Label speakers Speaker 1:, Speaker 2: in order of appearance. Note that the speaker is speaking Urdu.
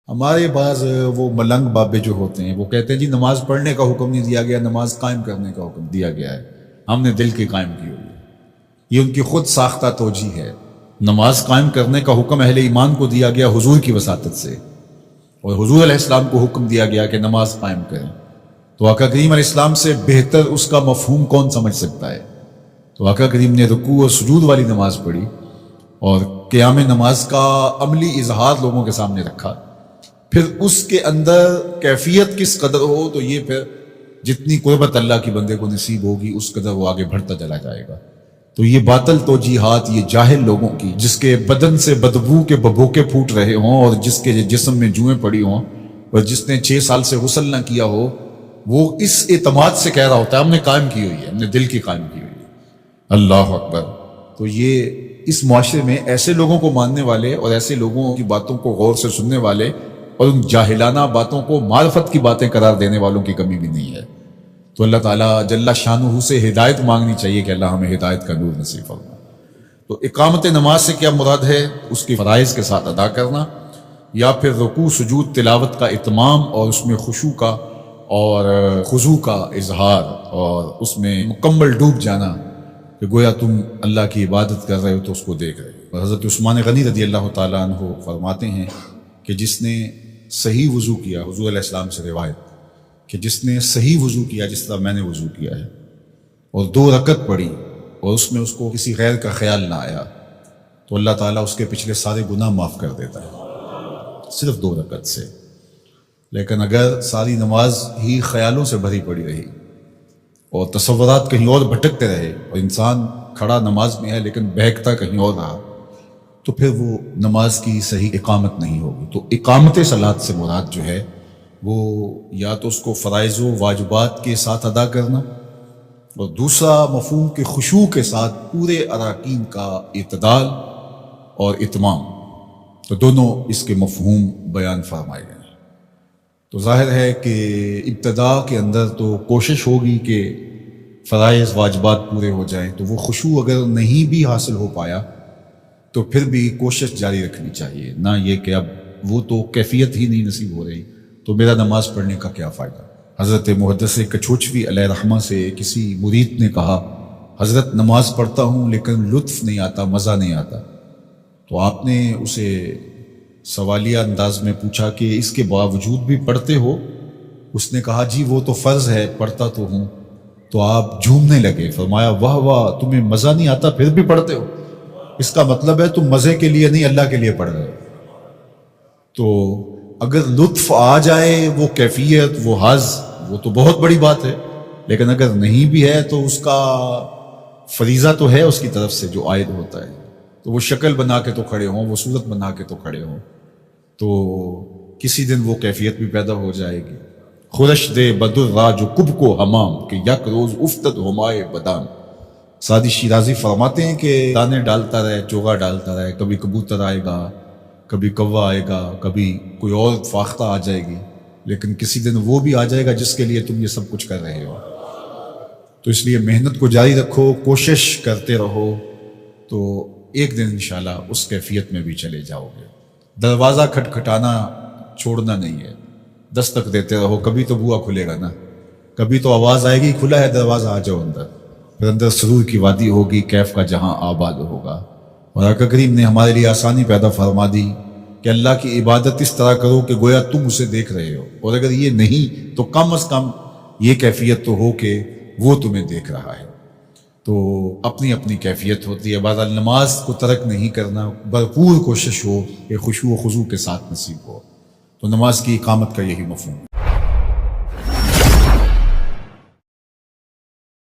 Speaker 1: ہمارے بعض وہ ملنگ بابے جو ہوتے ہیں وہ کہتے ہیں جی نماز پڑھنے کا حکم نہیں دیا گیا، نماز قائم کرنے کا حکم دیا گیا ہے، ہم نے دل کی قائم کی ہوئی ہے۔ یہ ان کی خود ساختہ توجیہ ہے۔ نماز قائم کرنے کا حکم اہل ایمان کو دیا گیا حضور کی وساطت سے، اور حضور علیہ السلام کو حکم دیا گیا کہ نماز قائم کریں، تو آقا کریم علیہ السلام سے بہتر اس کا مفہوم کون سمجھ سکتا ہے؟ تو آقا کریم نے رکوع اور سجود والی نماز پڑھی اور قیام نماز کا عملی اظہار لوگوں کے سامنے رکھا، پھر اس کے اندر کیفیت کس قدر ہو تو یہ پھر جتنی قربت اللہ کی بندے کو نصیب ہوگی اس قدر وہ آگے بڑھتا چلا جائے گا۔ تو یہ باطل توجیہات یہ جاہل لوگوں کی، جس کے بدن سے بدبو کے ببوکے پھوٹ رہے ہوں اور جس کے جسم میں جوئیں پڑی ہوں اور جس نے 6 سال سے غسل نہ کیا ہو، وہ اس اعتماد سے کہہ رہا ہوتا ہے ہم نے قائم کی ہوئی ہے، ہم نے دل کی قائم کی ہوئی ہے۔ اللہ اکبر۔ تو یہ اس معاشرے میں ایسے لوگوں کو ماننے والے اور ایسے لوگوں کی باتوں کو غور سے سننے والے اور ان جاہلانہ باتوں کو معرفت کی باتیں قرار دینے والوں کی کمی بھی نہیں ہے۔ تو اللہ تعالیٰ جل شانہ سے ہدایت مانگنی چاہیے کہ اللہ ہمیں ہدایت کا نور نصیب فرمائے۔ تو اقامت نماز سے کیا مراد ہے؟ اس کی فرائض کے ساتھ ادا کرنا، یا پھر رکوع سجود تلاوت کا اتمام اور اس میں خشوع کا اور خضوع کا اظہار اور اس میں مکمل ڈوب جانا کہ گویا تم اللہ کی عبادت کر رہے ہو تو اس کو دیکھ رہے ہو۔ اور حضرت عثمان غنی رضی اللہ تعالیٰ عنہ فرماتے ہیں کہ جس نے صحیح وضو کیا، حضور علیہ السلام سے روایت کہ جس نے صحیح وضو کیا جس طرح میں نے وضو کیا ہے اور 2 رکعت پڑھی اور اس میں اس کو کسی غیر کا خیال نہ آیا تو اللہ تعالیٰ اس کے پچھلے سارے گناہ معاف کر دیتا ہے صرف 2 رکعت سے۔ لیکن اگر ساری نماز ہی خیالوں سے بھری پڑی رہی اور تصورات کہیں اور بھٹکتے رہے اور انسان کھڑا نماز میں ہے لیکن بہکتا کہیں اور رہا تو پھر وہ نماز کی صحیح اقامت نہیں ہوگی۔ تو اقامت صلاۃ سے مراد جو ہے وہ یا تو اس کو فرائض و واجبات کے ساتھ ادا کرنا، اور دوسرا مفہوم کے خشوع کے ساتھ پورے اراکین کا اعتدال اور اتمام، تو دونوں اس کے مفہوم بیان فرمائے گئے ہیں۔ تو ظاہر ہے کہ ابتدا کے اندر تو کوشش ہوگی کہ فرائض واجبات پورے ہو جائیں، تو وہ خشوع اگر نہیں بھی حاصل ہو پایا تو پھر بھی کوشش جاری رکھنی چاہیے، نہ یہ کہ اب وہ تو کیفیت ہی نہیں نصیب ہو رہی تو میرا نماز پڑھنے کا کیا فائدہ۔ حضرت محدث کچھوچوی علیہ رحمہ سے کسی مرید نے کہا حضرت نماز پڑھتا ہوں لیکن لطف نہیں آتا، مزہ نہیں آتا، تو آپ نے اسے سوالیہ انداز میں پوچھا کہ اس کے باوجود بھی پڑھتے ہو؟ اس نے کہا جی وہ تو فرض ہے، پڑھتا تو ہوں۔ تو آپ جھومنے لگے، فرمایا واہ واہ، تمہیں مزہ نہیں آتا پھر بھی پڑھتے ہو؟ اس کا مطلب ہے تم مزے کے لیے نہیں اللہ کے لیے پڑھ رہے ہو۔ تو اگر لطف آ جائے، وہ کیفیت، وہ حظ، وہ تو بہت بڑی بات ہے، لیکن اگر نہیں بھی ہے تو اس کا فریضہ تو ہے اس کی طرف سے جو عائد ہوتا ہے، تو وہ شکل بنا کے تو کھڑے ہوں، وہ صورت بنا کے تو کھڑے ہوں، تو کسی دن وہ کیفیت بھی پیدا ہو جائے گی۔ خورش دے بدر را جو کب کو حمام کہ یک روز افتد ہمائے بدان۔ سعدی شیرازی فرماتے ہیں کہ دانے ڈالتا رہے، چوغا ڈالتا رہے، کبھی کبوتر آئے گا، کبھی کوا آئے گا، کبھی کوئی اور فاختہ آ جائے گی، لیکن کسی دن وہ بھی آ جائے گا جس کے لیے تم یہ سب کچھ کر رہے ہو۔ تو اس لیے محنت کو جاری رکھو، کوشش کرتے رہو، تو ایک دن انشاءاللہ اس کیفیت میں بھی چلے جاؤ گے۔ دروازہ کھٹکھٹانا چھوڑنا نہیں ہے، دستک دیتے رہو، کبھی تو بوا کھلے گا نا، کبھی تو آواز آئے گی کھلا ہے دروازہ آ جاؤ اندر، پھر اندر سرور کی وادی ہوگی، کیف کا جہاں آباد ہوگا۔ اور آقا کریم نے ہمارے لیے آسانی پیدا فرما دی کہ اللہ کی عبادت اس طرح کرو کہ گویا تم اسے دیکھ رہے ہو، اور اگر یہ نہیں تو کم از کم یہ کیفیت تو ہو کہ وہ تمہیں دیکھ رہا ہے۔ تو اپنی اپنی کیفیت ہوتی ہے، بہرحال نماز کو ترک نہیں کرنا، بھرپور کوشش ہو کہ خشوع و خضوع کے ساتھ نصیب ہو۔ تو نماز کی اقامت کا یہی مفہوم ہے۔